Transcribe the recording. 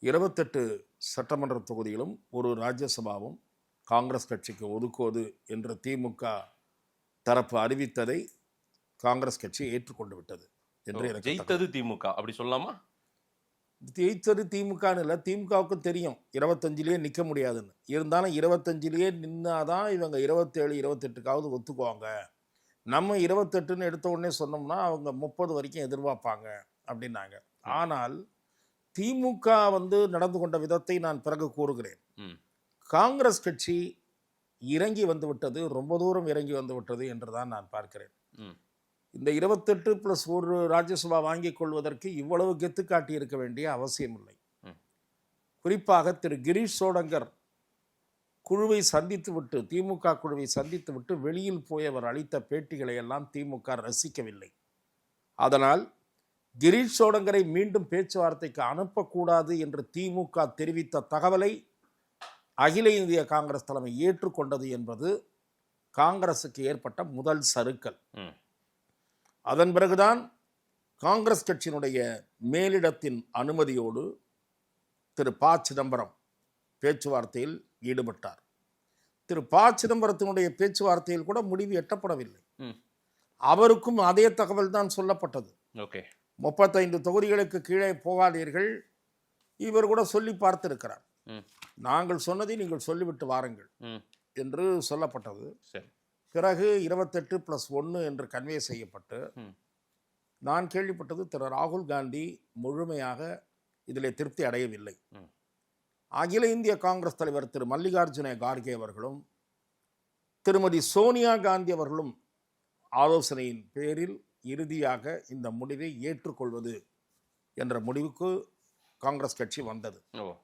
28 சட்டமன்ற தொகுதிகளும் ஒரு ராஜ்யசபாவும் காங்கிரஸ் கட்சிக்கு ஒதுக்குவது என்று திமுக தரப்பு அறிவித்ததை காங்கிரஸ் கட்சி ஏற்றுக்கொண்டு விட்டது என்று எனக்கு ஜெயித்தது திமுக அப்படி சொல்லலாமா? ஜெயித்தது திமுகன்னு இல்லை, திமுகவுக்கும் தெரியும் 25லயே நிற்க முடியாதுன்னு. இருந்தாலும் 25லயே நின்னாதான் இவங்க 27 28க்காவது ஒத்துக்குவாங்க. நம்ம 28ன்னு எடுத்த உடனே சொன்னோம்னா அவங்க 30 வரைக்கும் எதிர்பார்ப்பாங்க அப்படின்னாங்க. ஆனால் திமுக நடந்து கொண்ட விதத்தை நான் பிறகு கூறுகிறேன். காங்கிரஸ் கட்சி இறங்கி வந்து விட்டது, ரொம்ப தூரம் இறங்கி வந்து விட்டது என்றுதான் நான் பார்க்கிறேன். இந்த 28+1 ராஜ்யசபா வாங்கிக் கொள்வதற்கு இவ்வளவு கெத்து காட்டி இருக்க வேண்டிய அவசியம் இல்லை. குறிப்பாக திரு கிரீஷ் சோடங்கர் குழுவை சந்தித்து விட்டு, திமுக குழுவை சந்தித்து விட்டு வெளியில் போய் அவர் அளித்த பேட்டிகளை எல்லாம் திமுக ரசிக்கவில்லை. அதனால் கிரீஷ் சோடங்கரை மீண்டும் பேச்சுவார்த்தைக்கு அனுப்பக்கூடாது என்று திமுக தெரிவித்த தகவலை அகில இந்திய காங்கிரஸ் தலைமை ஏற்றுக்கொண்டது என்பது காங்கிரசுக்கு ஏற்பட்ட முதல் சறுக்கல். அதன் பிறகுதான் காங்கிரஸ் கட்சியினுடைய மேலிடத்தின் அனுமதியோடு திரு ப சிதம்பரம் பேச்சுவார்த்தையில் ஈடுபட்டார். திரு ப சிதம்பரத்தினுடைய பேச்சுவார்த்தையில் கூட முடிவு எட்டப்படவில்லை. அவருக்கும் அதே தகவல் தான் சொல்லப்பட்டது. 35 தொகுதிகளுக்கு கீழே போகாதீர்கள், இவர் கூட சொல்லி பார்த்திருக்கிறார். நாங்கள் சொன்னதை நீங்கள் சொல்லிவிட்டு வாருங்கள் என்று சொல்லப்பட்டது. பிறகு 28+1 என்று கன்வே செய்யப்பட்டு நான் கேள்விப்பட்டது திரு ராகுல் காந்தி முழுமையாக இதில் திருப்தி அடையவில்லை. அகில இந்திய காங்கிரஸ் தலைவர் திரு மல்லிகார்ஜுன கார்கே அவர்களும் திருமதி சோனியா காந்தி அவர்களும் ஆலோசனையின் பேரில் இறுதியாக இந்த முடிவை ஏற்றுக்கொள்வது என்ற முடிவுக்கு காங்கிரஸ் கட்சி வந்தது.